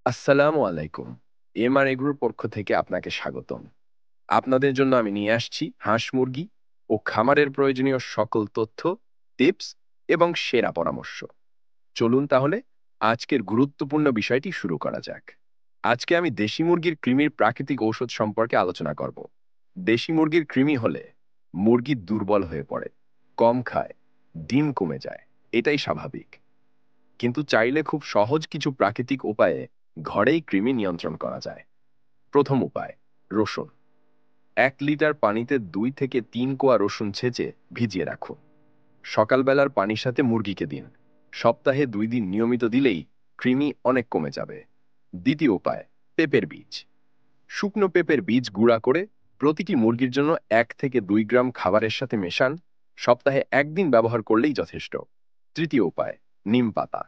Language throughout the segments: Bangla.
আসসালামু আলাইকুম। এমআর এগ্রোর পক্ষ থেকে আপনাকে স্বাগতম। আপনাদের জন্য আমি নিয়ে আসছি হাঁস মুরগি ও খামারের প্রয়োজনীয় সকল তথ্য, টিপস এবং সেরা পরামর্শ। চলুন তাহলে আজকের গুরুত্বপূর্ণ বিষয়টি শুরু করা যাক। আজকে আমি দেশি মুরগির কৃমির প্রাকৃতিক ঔষধ সম্পর্কে আলোচনা করব। দেশি মুরগির কৃমি হলে মুরগি দুর্বল হয়ে পড়ে, কম খায়, ডিম কমে যায়। এটাই স্বাভাবিক। কিন্তু চাইলে খুব সহজ কিছু প্রাকৃতিক উপায়ে ঘরেই কৃমি নিয়ন্ত্রণ করা যায়। প্রথম উপায়, রসুন। 1 লিটার পানিতে 2 থেকে 3 কোয়া রসুন ছেঁচে ভিজিয়ে রাখুন। সকালবেলার পানির সাথে মুরগিকে দিন। সপ্তাহে 2 দিন নিয়মিত দিলেই কৃমি অনেক কমে যাবে। দ্বিতীয় উপায়, পেঁপের বীজ। শুকনো পেঁপের বীজ গুঁড়া করে প্রতিটি মুরগির জন্য 1 থেকে 2 গ্রাম খাবারের সাথে মেশান। সপ্তাহে 1 দিন ব্যবহার করলেই যথেষ্ট। তৃতীয় উপায়, নিম পাতা।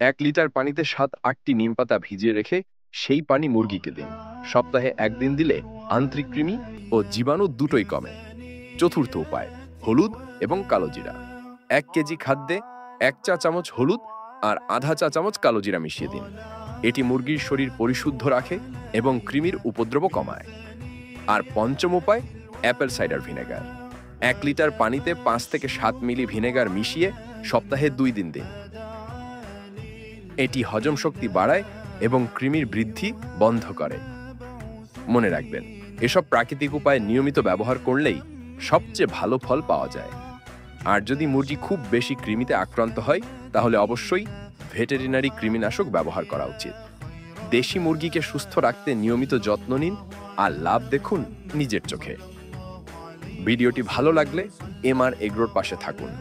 1 লিটার পানিতে 7-8টি নিম পাতা ভিজিয়ে রেখে সেই পানি মুরগিকে দিন। সপ্তাহে 1 দিন দিলে আন্ত্রিক কৃমি ও জীবাণু দুটোই কমে। চতুর্থ উপায়, হলুদ এবং কালো জিরা। 1 কেজি খাদ্যে 1 চা চামচ হলুদ আর আধা চা চামচ কালো জিরা মিশিয়ে দিন। এটি মুরগির শরীর পরিশুদ্ধ রাখে এবং কৃমির উপদ্রব কমায়। আর পঞ্চম উপায়, অ্যাপেল সাইডার ভিনেগার। 1 লিটার পানিতে 5 থেকে 7 মিলি ভিনেগার মিশিয়ে সপ্তাহে 2 দিন দিন। এটি হজম শক্তি বাড়ায় এবং কৃমির বৃদ্ধি বন্ধ করে। মনে রাখবেন, এসব প্রাকৃতিক উপায় নিয়মিত ব্যবহার করলেই সবচেয়ে ভালো ফল পাওয়া যায়। আর যদি মুরগি খুব বেশি কৃমিতে আক্রান্ত হয় তাহলে অবশ্যই ভেটেরিনারি কৃমিনাশক ব্যবহার করা উচিত। দেশি মুরগিকে সুস্থ রাখতে নিয়মিত যত্ন নিন আর লাভ দেখুন নিজের চোখে। ভিডিওটি ভালো লাগলে এমআর এগ্রোর পাশে থাকুন।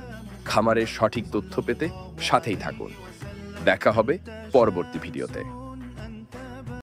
খামারের সঠিক তথ্য পেতে সাথেই থাকুন। দেখা হবে পরবর্তী ভিডিওতে।